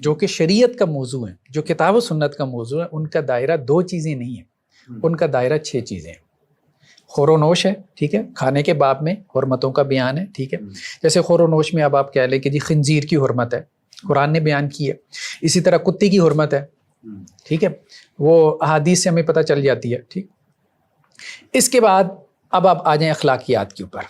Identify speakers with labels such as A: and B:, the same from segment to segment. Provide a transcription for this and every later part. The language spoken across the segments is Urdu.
A: جو کہ شریعت کا موضوع ہے، جو کتاب و سنت کا موضوع ہے، ان کا دائرہ 2 چیزیں نہیں ہیں، ان کا دائرہ 6 چیزیں ہیں۔ خور و نوش ہے، ٹھیک ہے، کھانے کے باب میں حرمتوں کا بیان ہے، ٹھیک ہے، جیسے خور و نوش میں اب آپ کہہ لیں کہ جی خنزیر کی حرمت ہے، قرآن نے بیان کی ہے۔ اسی طرح کتے کی حرمت ہے، ٹھیک ہے، وہ احادیث سے ہمیں پتہ چل جاتی ہے، ٹھیک۔ اس کے بعد اب آپ آ جائیں اخلاقیات کے اوپر۔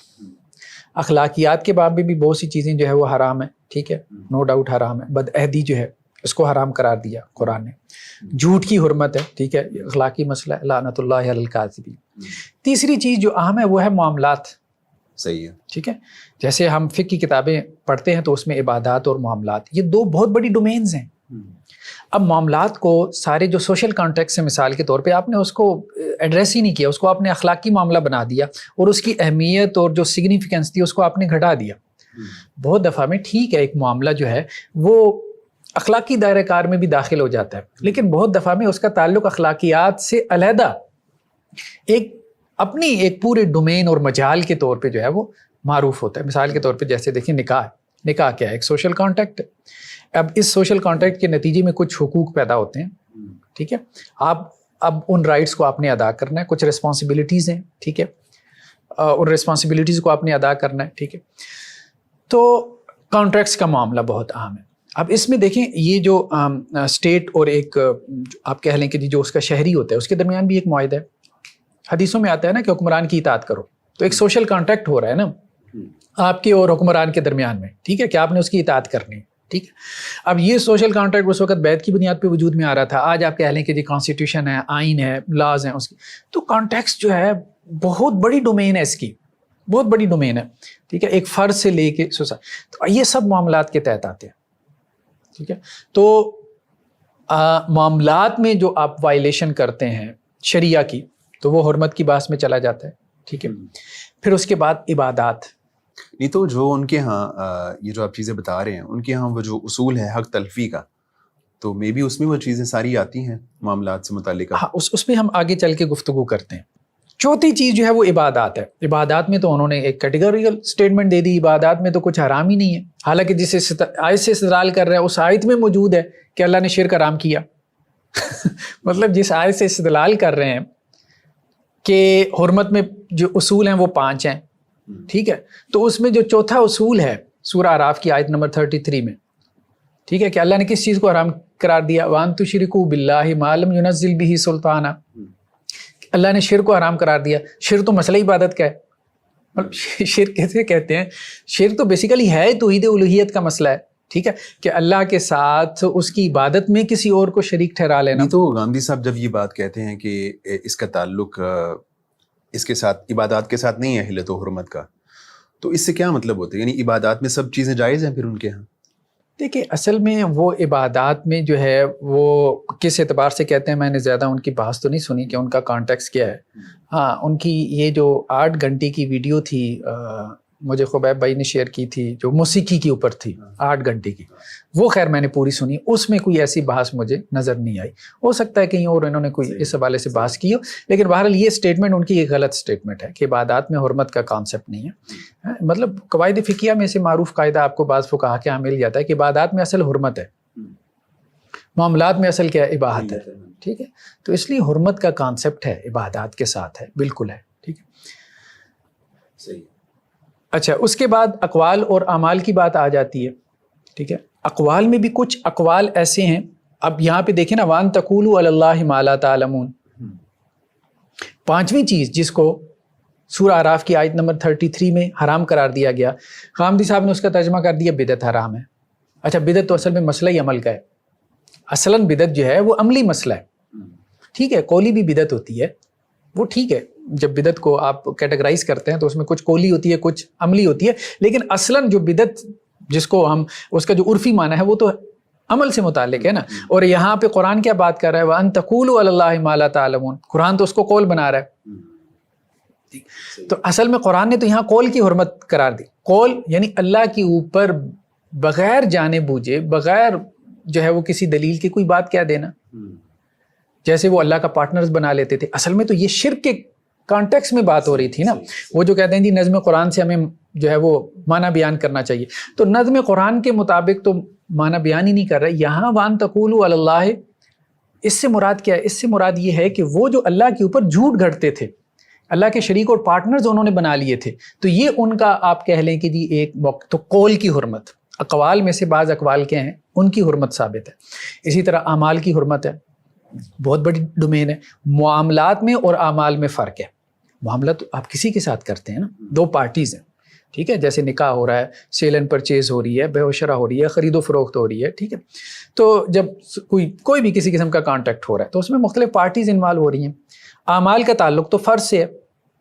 A: اخلاقیات کے باب میں بھی بہت سی چیزیں جو ہے وہ حرام ہیں، ٹھیک ہے، نو ڈاؤٹ حرام ہے۔ بدعہدی جو ہے اس کو حرام قرار دیا قرآن نے۔ جھوٹ کی حرمت ہے، ٹھیک ہے، اخلاقی مسئلہ ہے، لعنت اللہ علی الکاذبین۔ تیسری چیز جو اہم ہے وہ ہے معاملات،
B: صحیح ہے،
A: ٹھیک ہے، جیسے ہم فقہ کی کتابیں پڑھتے ہیں تو اس میں عبادات اور معاملات، یہ 2 بہت بڑی ڈومینز ہیں۔ اب معاملات کو سارے جو سوشل کانٹیکس ہیں، مثال کے طور پہ آپ نے اس کو ایڈریس ہی نہیں کیا، اس کو آپ نے اخلاقی معاملہ بنا دیا اور اس کی اہمیت اور جو سگنیفیکنس تھی اس کو آپ نے گھٹا دیا۔ بہت دفعہ میں ٹھیک ہے ایک معاملہ جو ہے وہ اخلاقی دائرہ کار میں بھی داخل ہو جاتا ہے، لیکن بہت دفعہ میں اس کا تعلق اخلاقیات سے علیحدہ اپنی ایک پورے ڈومین اور مجال کے طور پہ جو ہے وہ معروف ہوتا ہے۔ مثال کے طور پہ جیسے دیکھیں نکاح کیا ہے؟ ایک سوشل کانٹیکٹ ہے۔ اب اس سوشل کانٹیکٹ کے نتیجے میں کچھ حقوق پیدا ہوتے ہیں، ٹھیک ہے، آپ اب ان رائٹس کو آپ نے ادا کرنا ہے، کچھ رسپانسبلٹیز ہیں، ٹھیک ہے، اور رسپانسبلٹیز کو آپ نے ادا کرنا ہے، ٹھیک ہے۔ تو کانٹریکٹس کا معاملہ بہت اہم ہے۔ اب اس میں دیکھیں یہ جو اسٹیٹ اور ایک آپ کہہ لیں کہ جو اس کا شہری ہوتا ہے اس کے درمیان بھی ایک معاہدہ ہے۔ حدیثوں میں آتا ہے نا کہ حکمران کی اطاعت کرو، تو ایک سوشل کانٹریکٹ ہو رہا ہے نا آپ کے اور حکمران کے درمیان میں، ٹھیک ہے، کہ آپ نے اس کی اطاعت کرنی ہے، ٹھیک ہے۔ اب یہ سوشل کانٹریکٹ اس وقت بیعت کی بنیاد پہ وجود میں آ رہا تھا، آج آپ کہہ لیں کہ جی کانسٹیٹیوشن ہے، آئین ہے، لاز ہیں اس کی، تو کانٹیکسٹ جو ہے بہت بڑی ڈومین ہے، اس کی بہت بڑی ڈومین ہے، ٹھیک ہے، ایک فرد سے لے کے سوسائٹی، تو یہ سب معاملات کے تحت آتے ہیں، ٹھیک ہے۔ تو معاملات میں جو آپ وائلیشن کرتے ہیں شریعہ کی تو وہ حرمت کی باعث میں چلا جاتا ہے، ٹھیک ہے۔ پھر اس کے بعد عبادات،
B: نہیں تو جو ان کے ہاں یہ جو آپ چیزیں بتا رہے ہیں ان کے ہاں وہ جو اصول ہے حق تلفی کا، تو مے بی اس میں وہ چیزیں ساری آتی ہیں معاملات سے متعلقہ۔
A: ہاں اس پہ ہم آگے چل کے گفتگو کرتے ہیں۔ چوتھی چیز جو ہے وہ عبادات ہے۔ عبادات میں تو انہوں نے ایک کیٹیگوریکل سٹیٹمنٹ دے دی، عبادات میں تو کچھ حرام ہی نہیں ہے، حالانکہ جس آیت سے استدلال کر رہے ہیں اس آیت میں موجود ہے کہ اللہ نے شرک حرام کیا مطلب جس آیت سے استدلال کر رہے ہیں کہ حرمت میں جو اصول ہیں وہ 5 ہیں، ٹھیک ہے، تو اس میں جو چوتھا اصول ہے سورہ اعراف کی آیت نمبر 33 میں، ٹھیک ہے، کہ اللہ نے کس چیز کو حرام قرار دیا؟ وَأَن تُشْرِكُوا بِاللَّهِ مَا لَمْ يُنَزِّلْ بِهِ سُلْطَانًا، اللہ نے شرک کو حرام قرار دیا۔ شرک تو مسئلہ عبادت کا ہے، مطلب شرک کیسے کہتے ہیں؟ شرک تو بیسیکلی ہے توحید الوہیت کا مسئلہ ہے، ٹھیک ہے، کہ اللہ کے ساتھ اس کی عبادت میں کسی اور کو شریک ٹھہرا لینا۔
B: تو گاندھی صاحب جب یہ بات کہتے ہیں کہ اس کا تعلق اس کے ساتھ عبادات کے ساتھ نہیں ہے حلت و حرمت کا، تو اس سے کیا مطلب ہوتا ہے؟ یعنی عبادات میں سب چیزیں جائز ہیں پھر ان کے ہاں؟
A: دیکھیں اصل میں وہ عبادات میں جو ہے وہ کس اعتبار سے کہتے ہیں، میں نے زیادہ ان کی بحث تو نہیں سنی کہ ان کا کانٹیکس کیا ہے۔ ہاں ان کی یہ جو 8 گھنٹے کی ویڈیو تھی مجھے خبیب بھائی نے شیئر کی تھی جو موسیقی کے اوپر تھی 8 گھنٹے کی، وہ خیر میں نے پوری سنی، اس میں کوئی ایسی بحث مجھے نظر نہیں آئی، ہو سکتا ہے کہیں اور انہوں نے کوئی اس حوالے سے بحث کی ہو، لیکن بہرحال یہ سٹیٹمنٹ ان کی ایک غلط سٹیٹمنٹ ہے کہ عبادات میں حرمت کا کانسیپٹ نہیں ہے۔ مطلب قواعد فقہیہ میں سے معروف قاعدہ آپ کو بعض فقہا کے یہاں مل جاتا ہے کہ عبادات میں اصل حرمت ہے، معاملات میں اصل کیا ہے؟ عبادت ہے، ٹھیک ہے، تو اس لیے حرمت کا کانسیپٹ ہے عبادات کے ساتھ ہے، بالکل ہے، ٹھیک ہے،
B: صحیح۔
A: اچھا اس کے بعد اقوال اور اعمال کی بات آ جاتی ہے، ٹھیک ہے۔ اقوال میں بھی کچھ اقوال ایسے ہیں، اب یہاں پہ دیکھیں نا، وَأَن تَقُولُوا عَلَى اللَّهِ مَا لَا تَعْلَمُونَ، 5ویں چیز جس کو سورہ اعراف کی آیت نمبر 33 میں حرام قرار دیا گیا، غامدی صاحب نے اس کا ترجمہ کر دیا بدعت حرام ہے۔ اچھا بدعت تو اصل میں مسئلہ ہی عمل کا ہے، اصلاً بدعت جو ہے وہ عملی مسئلہ ہے، ٹھیک ہے، قولی بھی بدعت ہوتی ہے، وہ ٹھیک ہے، جب بدعت کو آپ کیٹیگرائز کرتے ہیں تو اس میں کچھ قولی ہوتی ہے کچھ عملی ہوتی ہے، لیکن اصلاً جو بدعت جس کو ہم اس کا جو عرفی معنی ہے وہ تو عمل سے متعلق ہے نا۔ اور یہاں پہ قرآن کیا بات کر رہا ہے؟ وَأَن تَقُولُوا عَلَى اللَّهِ مَا لَا تَعْلَمُونَ، قرآن تو اس کو قول بنا رہا ہے، تو اصل میں قرآن نے تو یہاں قول کی حرمت قرار دی۔ قول یعنی اللہ کے اوپر بغیر جانے بوجھے، بغیر جو ہے وہ کسی دلیل کی کوئی بات کہہ دینا، جیسے وہ اللہ کا پارٹنرز بنا لیتے تھے۔ اصل میں تو یہ شرک کے کانٹیکس میں بات ہو رہی تھی نا، وہ جو کہتے ہیں جی نظم قرآن سے ہمیں جو ہے وہ معنی بیان کرنا چاہیے، تو نظم قرآن کے مطابق تو معنی بیان ہی نہیں کر رہا. یہاں وان تقولوا علی اللہ، اس سے مراد کیا ہے؟ اس سے مراد یہ ہے کہ وہ جو اللہ کے اوپر جھوٹ گھڑتے تھے، اللہ کے شریک اور پارٹنرز انہوں نے بنا لیے تھے، تو یہ ان کا آپ کہہ لیں کہ جی ایک تو قول کی حرمت، اقوال میں سے بعض اقوال کے ہیں ان کی حرمت ثابت ہے. اسی طرح اعمال کی حرمت ہے، بہت بڑی ڈومین ہے. معاملات میں اور اعمال میں فرق ہے. معاملات آپ کسی کے ساتھ کرتے ہیں نا، دو پارٹیز ہیں، ٹھیک ہے، جیسے نکاح ہو رہا ہے، سیل اینڈ پرچیز ہو رہی ہے، بے و شرا ہو رہی ہے، خرید و فروخت ہو رہی ہے، ٹھیک ہے. تو جب کوئی بھی کسی قسم کا کانٹیکٹ ہو رہا ہے تو اس میں مختلف پارٹیز انوالو ہو رہی ہیں. اعمال کا تعلق تو فرض سے ہے،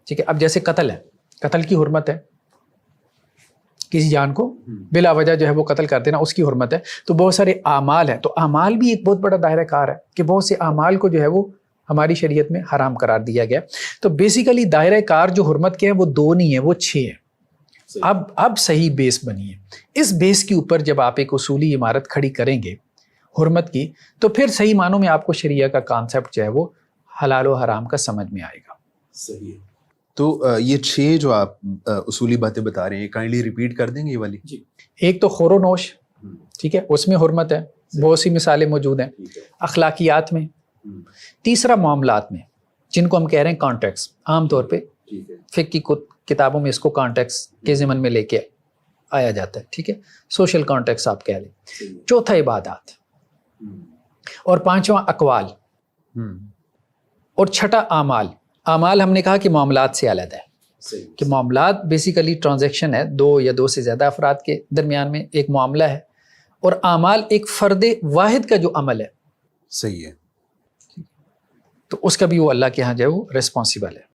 A: ٹھیک ہے. اب جیسے قتل ہے، قتل کی حرمت ہے، کسی جان کو بلا وجہ جو ہے وہ قتل کر دینا، اس کی حرمت ہے. تو بہت سارے اعمال ہیں، تو اعمال بھی ایک بہت بڑا دائرہ کار ہے کہ بہت سے اعمال کو جو ہے وہ ہماری شریعت میں حرام قرار دیا گیا. تو بیسیکلی دائرہ کار جو حرمت کے ہیں وہ 2 نہیں ہیں، وہ 6 ہیں. اب صحیح بیس بنی ہے. اس بیس کے اوپر جب آپ ایک اصولی عمارت کھڑی کریں گے حرمت کی، تو پھر صحیح معنوں میں آپ کو شریعہ کا کانسیپٹ جو ہے وہ حلال و حرام کا سمجھ میں آئے گا.
B: صحیح ہے. تو یہ 6 جو آپ اصولی باتیں بتا رہے ہیں، کائنڈلی ریپیٹ کر دیں گے یہ والی؟
A: جی. ایک تو خور و نوش، ٹھیک ہے، اس میں حرمت ہے، بہت سی مثالیں موجود ہیں. اخلاقیات میں. تیسرا معاملات میں، جن کو ہم کہہ رہے ہیں کانٹیکس، عام طور پہ فقہ کی کتابوں میں اس کو کانٹیکس کے ضمن میں لے کے آیا جاتا ہے، ٹھیک ہے، سوشل کانٹیکس آپ کہہ لیں. چوتھا عبادات، اور 5واں اقوال، اور چھٹا اعمال. اعمال ہم نے کہا کہ معاملات سے علیحدہ ہے، کہ معاملات بیسیکلی ٹرانزیکشن ہے 2 یا 2 سے زیادہ افراد کے درمیان میں ایک معاملہ ہے، اور اعمال ایک فرد واحد کا جو عمل ہے.
B: صحیح ہے.
A: تو اس کا بھی وہ اللہ کے ہاں جو ہے وہ ریسپانسیبل ہے.